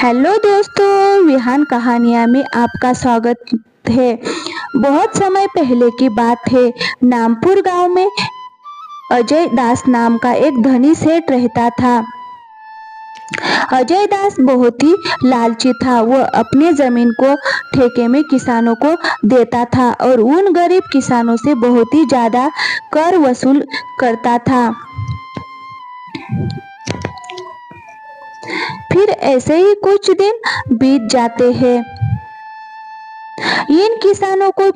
Hello दोस्तों, विहान कहानियाँ में आपका स्वागत है। बहुत समय पहले की बात है। नामपुर गांव में अजय दास नाम का एक धनी सेठ रहता था। अजय दास बहुत ही लालची था। वह अपने जमीन को ठेके में किसानों को देता था और उन गरीब किसानों से बहुत ही ज्यादा कर वसूल करता था। फिर ऐसे ही कुछ दिन बीत जाते हैं। इन किसानों की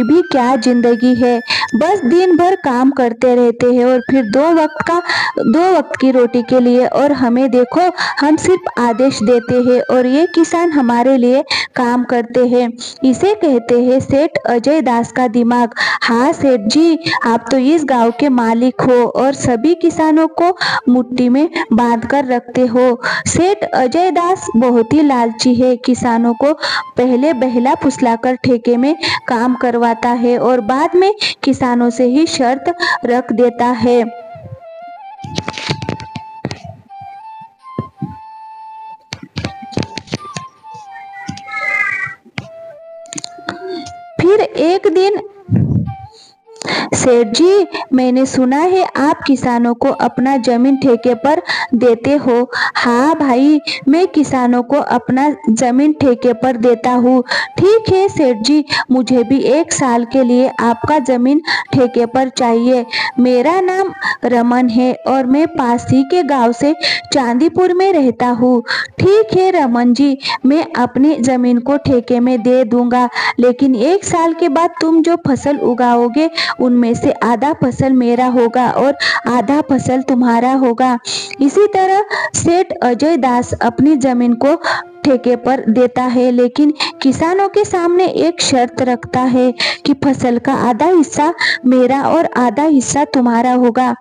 भी क्या जिंदगी है। बस दिन भर काम करते रहते हैं और फिर दो वक्त की रोटी के लिए। और हमें देखो, हम सिर्फ आदेश देते हैं और ये किसान हमारे लिए काम करते हैं। इसे कहते हैं सेठ अजय दास का दिमाग। हाँ सेठ जी, आप तो इस गांव के मालिक हो और सभी किसानों को मुट्ठी में बांध कर रखते हो। सेठ अजय दास बहुत ही लालची है। किसानों को पहले बहला फुसलाकर ठेके में काम करवाता है और बाद में किसानों से ही शर्त रख देता है। फिर एक दिन, सेठ जी, मैंने सुना है आप किसानों को अपना जमीन ठेके पर देते हो। हाँ भाई, मैं किसानों को अपना जमीन ठेके पर देता हूँ। ठीक है सेठ जी, मुझे भी 1 साल के लिए आपका जमीन ठेके पर चाहिए। मेरा नाम रमन है और मैं पास ही के गांव से चांदीपुर में रहता हूँ। ठीक है रमन जी, मैं अपनी जमीन को ठेके में दे दूंगा, लेकिन 1 साल के बाद तुम जो फसल उगाओगे उनमें से आधा फसल मेरा होगा और आधा फसल तुम्हारा होगा। इसी तरह सेठ अजय दास अपनी जमीन को ठेके पर देता है, लेकिन किसानों के सामने एक शर्त रखता है कि फसल का आधा हिस्सा मेरा और आधा हिस्सा तुम्हारा होगा।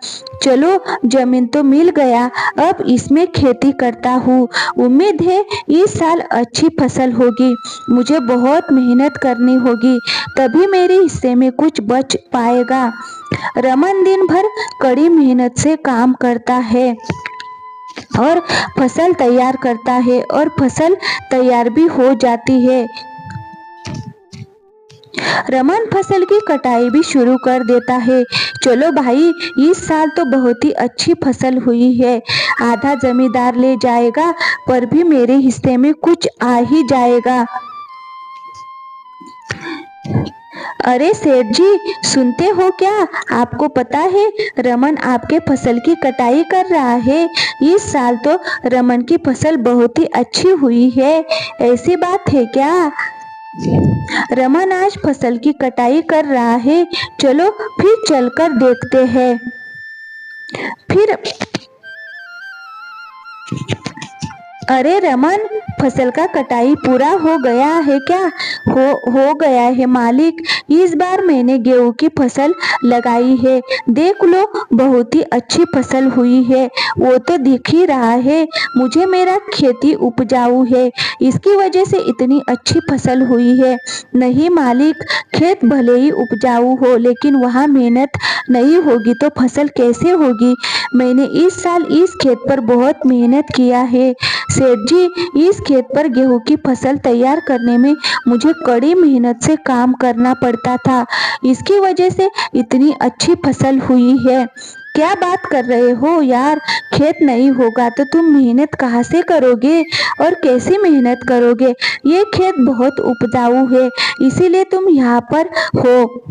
चलो, जमीन तो मिल गया, अब इसमें खेती करता हूँ। उम्मीद है इस साल अच्छी फसल होगी। मुझे बहुत मेहनत करनी होगी, तभी मेरे हिस्से में कुछ बच पाएगा। रमन दिन भर कड़ी मेहनत से काम करता है और फसल तैयार करता है और फसल तैयार भी हो जाती है। रमन फसल की कटाई भी शुरू कर देता है। चलो भाई, इस साल तो बहुत ही अच्छी फसल हुई है। आधा जमींदार ले जाएगा, पर भी मेरे हिस्से में कुछ आ ही जाएगा। अरे सेठ जी, सुनते हो क्या? आपको पता है रमन आपके फसल की कटाई कर रहा है। इस साल तो रमन की फसल बहुत ही अच्छी हुई है। ऐसी बात है क्या? रमन आज फसल की कटाई कर रहा है। चलो फिर चलकर देखते हैं। फिर अरे रमन, फसल का कटाई पूरा हो गया है क्या? हो गया है मालिक। इस बार मैंने गेहूं की फसल लगाई है। देख लो, बहुत ही अच्छी फसल हुई है। वो तो दिख ही रहा है मुझे, मेरा खेती उपजाऊ है, इसकी वजह से इतनी अच्छी फसल हुई है। नहीं मालिक, खेत भले ही उपजाऊ हो, लेकिन वहाँ मेहनत नहीं होगी तो फसल कैसे होगी? मैंने इस साल इस खेत पर बहुत मेहनत किया है। सेठ जी, इस खेत पर गेहूं की फसल तैयार करने में मुझे कड़ी मेहनत से काम करना पड़ता था, इसकी वजह से इतनी अच्छी फसल हुई है। क्या बात कर रहे हो यार? खेत नहीं होगा तो तुम मेहनत कहाँ से करोगे और कैसी मेहनत करोगे? ये खेत बहुत उपजाऊ है, इसीलिए तुम यहाँ पर हो।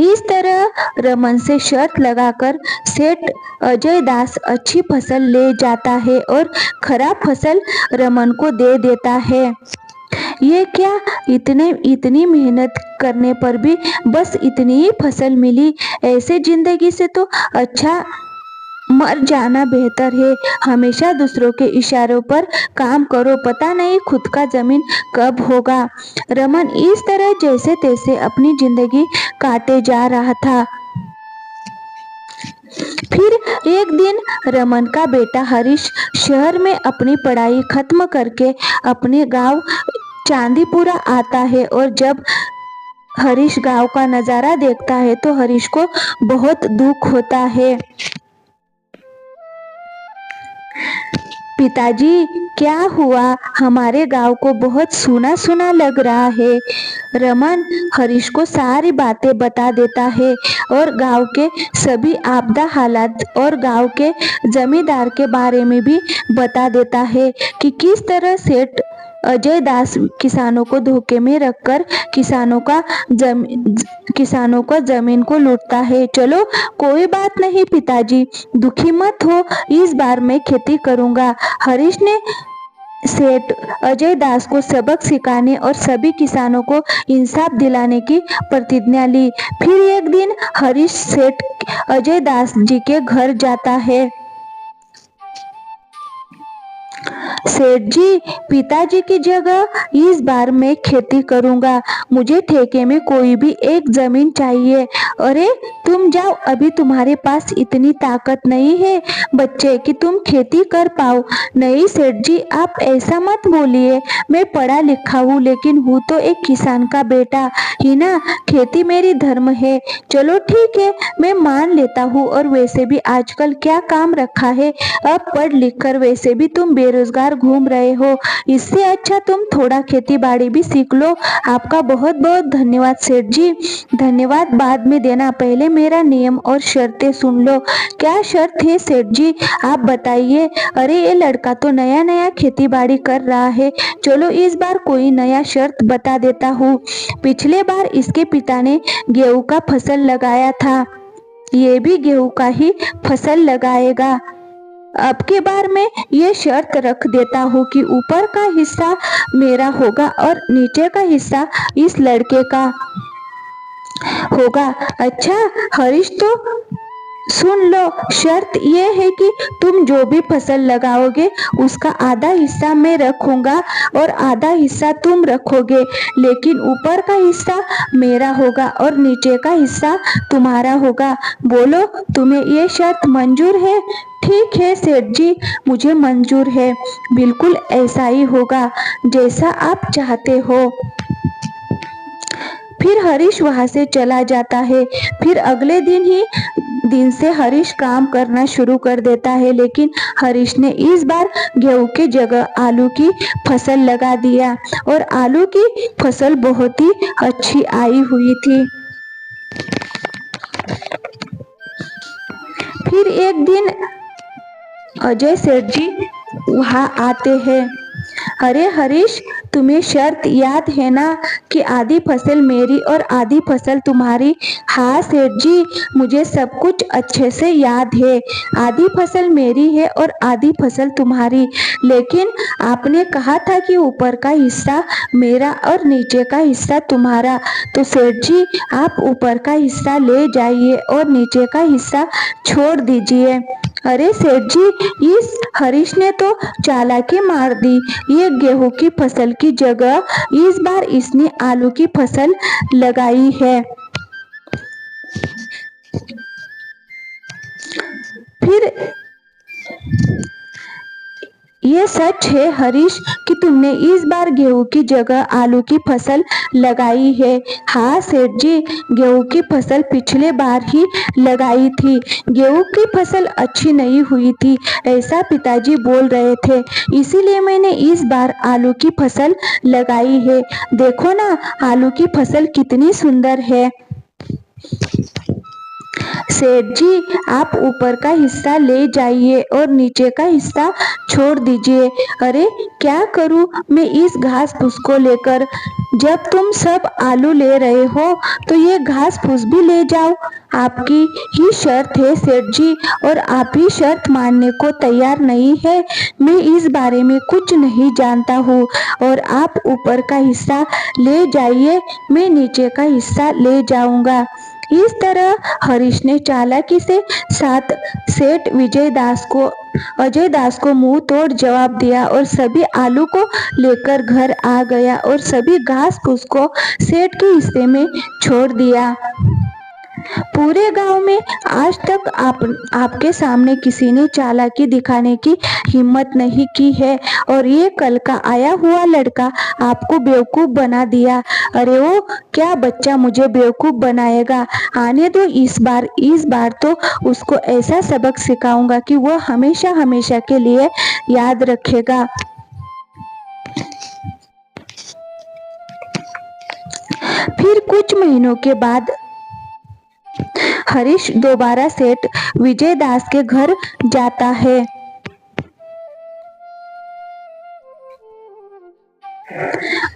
इस तरह रमन से शर्त लगाकर सेठ अजय दास अच्छी फसल ले जाता है और खराब फसल रमन को दे देता है। ये क्या, इतनी मेहनत करने पर भी बस इतनी ही फसल मिली? ऐसे जिंदगी से तो अच्छा मर जाना बेहतर है। हमेशा दूसरों के इशारों पर काम करो, पता नहीं खुद का जमीन कब होगा। रमन इस तरह जैसे तैसे अपनी जिंदगी काटे जा रहा था। फिर एक दिन रमन का बेटा हरीश शहर में अपनी पढ़ाई खत्म करके अपने गांव चांदीपुरा आता है, और जब हरीश गांव का नजारा देखता है तो हरीश को बहुत दुख होता है। पिताजी क्या हुआ? हमारे गांव को बहुत सूना सूना लग रहा है। रमन हरीश को सारी बातें बता देता है और गांव के सभी आपदा हालात और गांव के जमींदार के बारे में भी बता देता है कि किस तरह सेठ अजय दास किसानों को धोखे में रखकर किसानों का जमीन को लूटता है। चलो कोई बात नहीं पिताजी, दुखी मत हो, इस बार मैं खेती करूंगा। हरीश ने सेठ अजय दास को सबक सिखाने और सभी किसानों को इंसाफ दिलाने की प्रतिज्ञा ली। फिर एक दिन हरीश सेठ अजय दास जी के घर जाता है। सेठ जी, पिताजी की जगह इस बार मैं खेती करूंगा। मुझे ठेके में कोई भी एक जमीन चाहिए। अरे तुम जाओ, अभी तुम्हारे पास इतनी ताकत नहीं है बच्चे कि तुम खेती कर पाओ। नहीं सेठ जी, आप ऐसा मत बोलिए। मैं पढ़ा लिखा हूँ लेकिन हूँ तो एक किसान का बेटा ही ना। खेती मेरी धर्म है। चलो ठीक है, मैं मान लेता हूँ। और वैसे भी आजकल क्या काम रखा है, अब पढ़ लिख कर वैसे भी तुम बेरोजगार घूम रहे हो, इससे अच्छा तुम थोड़ा खेती बाड़ी भी सीख लो। आपका बहुत बहुत धन्यवाद सेठ जी। धन्यवाद बाद में देना, पहले मेरा नियम और शर्तें सुन लो। क्या शर्त है सेठ जी, आप बताइए। अरे ये लड़का तो नया नया खेती बाड़ी कर रहा है, चलो इस बार कोई नया शर्त बता देता हूँ। पिछले बार इसके पिता ने गेहूं का फसल लगाया था, ये भी गेहूं का ही फसल लगाएगा। अब के बार मैं ये शर्त रख देता हूँ कि ऊपर का हिस्सा मेरा होगा और नीचे का हिस्सा इस लड़के का होगा। अच्छा हरीश, तो सुन लो, शर्त ये है कि तुम जो भी फसल लगाओगे उसका आधा हिस्सा मैं रखूंगा और आधा हिस्सा तुम रखोगे, लेकिन ऊपर का हिस्सा मेरा होगा और नीचे का हिस्सा तुम्हारा होगा। बोलो, तुम्हें ये शर्त मंजूर है? ठीक है सेठ जी, मुझे मंजूर है। बिल्कुल ऐसा ही होगा जैसा आप चाहते हो। फिर हरीश वहां से चला जाता है। फिर अगले दिन से हरीश काम करना शुरू कर देता है, लेकिन हरीश ने इस बार गेहूं की जगह आलू की फसल लगा दिया और आलू की फसल बहुत ही अच्छी आई हुई थी। फिर एक दिन अजय सेठ जी वहां आते हैं। अरे हरीश, तुम्हें शर्त याद है ना कि आधी फसल मेरी और आधी फसल तुम्हारी? हाँ सेठ जी, मुझे सब कुछ अच्छे से याद है। आधी फसल मेरी है और आधी फसल तुम्हारी, लेकिन आपने कहा था कि ऊपर का हिस्सा मेरा और नीचे का हिस्सा तुम्हारा। तो सेठ जी, आप ऊपर का हिस्सा ले जाइए और नीचे का हिस्सा छोड़ दीजिए। अरे सेठ जी, इस हरीश ने तो चालाकी मार दी। ये गेहूं की फसल की जगह इस बार इसने आलू की फसल लगाई है। फिर ये सच है हरीश कि तुमने इस बार गेहूं की जगह आलू की फसल लगाई है? हाँ सेठ जी, गेहूं की फसल पिछले बार ही लगाई थी। गेहूं की फसल अच्छी नहीं हुई थी, ऐसा पिताजी बोल रहे थे, इसीलिए मैंने इस बार आलू की फसल लगाई है। देखो ना, आलू की फसल कितनी सुंदर है। सेठ जी, आप ऊपर का हिस्सा ले जाइए और नीचे का हिस्सा छोड़ दीजिए। अरे क्या करूं मैं इस घास फूस को लेकर? जब तुम सब आलू ले रहे हो तो ये घास फूस भी ले जाओ। आपकी ही शर्त है सेठ जी, और आप ही शर्त मानने को तैयार नहीं है। मैं इस बारे में कुछ नहीं जानता हूँ और आप ऊपर का हिस्सा ले जाइए, मैं नीचे का हिस्सा ले जाऊंगा। इस तरह हरीश ने चालाकी से साथ सेठ अजय दास को मुंह तोड़ जवाब दिया और सभी आलू को लेकर घर आ गया और सभी घास फूस को सेठ के हिस्से में छोड़ दिया। पूरे गांव में आज तक आपके सामने किसी ने चालाकी दिखाने की हिम्मत नहीं की है और ये कल का आया हुआ लड़का आपको बेवकूफ बना दिया। अरे वो क्या बच्चा मुझे बेवकूफ बनाएगा। आने दो, इस बार तो उसको ऐसा सबक सिखाऊंगा कि वो हमेशा हमेशा के लिए याद रखेगा। फिर कुछ महीनों के बाद हरीश दोबारा सेठ विजयदास के घर जाता है।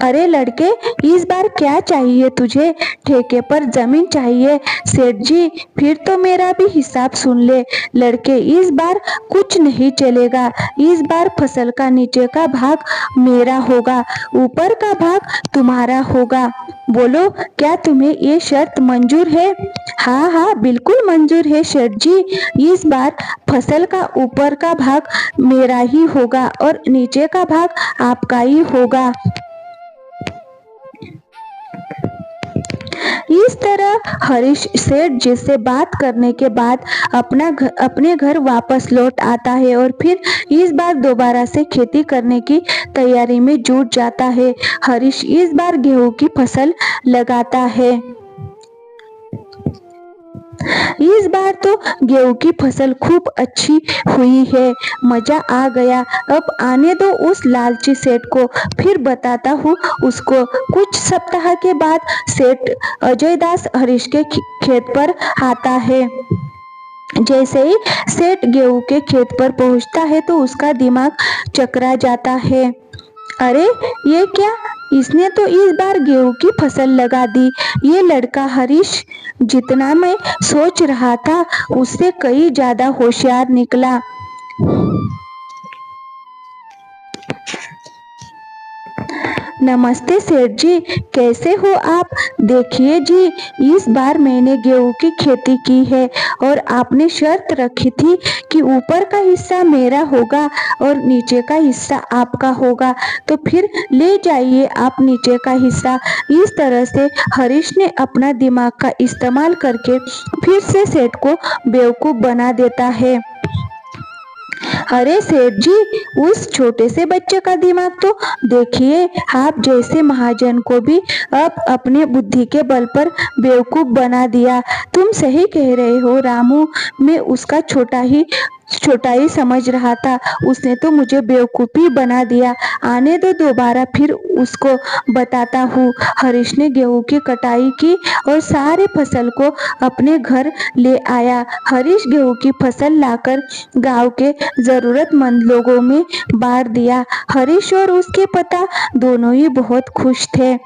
अरे लड़के, इस बार क्या चाहिए तुझे? ठेके पर जमीन चाहिए सेठ जी। फिर तो मेरा भी हिसाब सुन ले। लड़के, इस बार कुछ नहीं चलेगा। इस बार फसल का नीचे का भाग मेरा होगा, ऊपर का भाग तुम्हारा होगा। बोलो, क्या तुम्हें ये शर्त मंजूर है? हाँ हाँ, बिल्कुल मंजूर है सेठ जी। इस बार फसल का ऊपर का भाग मेरा ही होगा और नीचे का भाग आपका ही होगा। इस तरह हरीश सेठ जी से बात करने के बाद अपने घर वापस लौट आता है और फिर इस बार दोबारा से खेती करने की तैयारी में जुट जाता है। हरीश इस बार गेहूं की फसल लगाता है। इस बार तो गेहूं की फसल खूब अच्छी हुई है। मजा आ गया। अब आने दो उस लालची सेठ को, फिर बताता हूँ उसको। कुछ सप्ताह के बाद सेठ अजयदास हरीश के खेत पर आता है। जैसे ही सेठ गेहूं के खेत पर पहुंचता है तो उसका दिमाग चकरा जाता है। अरे ये क्या, इसने तो इस बार गेहूं की फसल लगा दी। ये लड़का हरीश जितना मैं सोच रहा था उससे कई ज्यादा होशियार निकला। नमस्ते सेठ जी, कैसे हो आप? देखिए जी, इस बार मैंने गेहूं की खेती की है और आपने शर्त रखी थी कि ऊपर का हिस्सा मेरा होगा और नीचे का हिस्सा आपका होगा, तो फिर ले जाइए आप नीचे का हिस्सा। इस तरह से हरीश ने अपना दिमाग का इस्तेमाल करके फिर से सेठ को बेवकूफ बना देता है। अरे सेठ जी, उस छोटे से बच्चे का दिमाग तो देखिए। आप जैसे महाजन को भी अब अपने बुद्धि के बल पर बेवकूफ बना दिया। तुम सही कह रहे हो रामू, मैं उसका छोटा ही समझ रहा था। उसने तो मुझे बेवकूफी बना दिया। आने दो, दोबारा फिर उसको बताता हूँ। हरीश ने गेहूं की कटाई की और सारे फसल को अपने घर ले आया। हरीश गेहूं की फसल लाकर गांव के जरूरतमंद लोगों में बांट दिया। हरीश और उसके पिता दोनों ही बहुत खुश थे।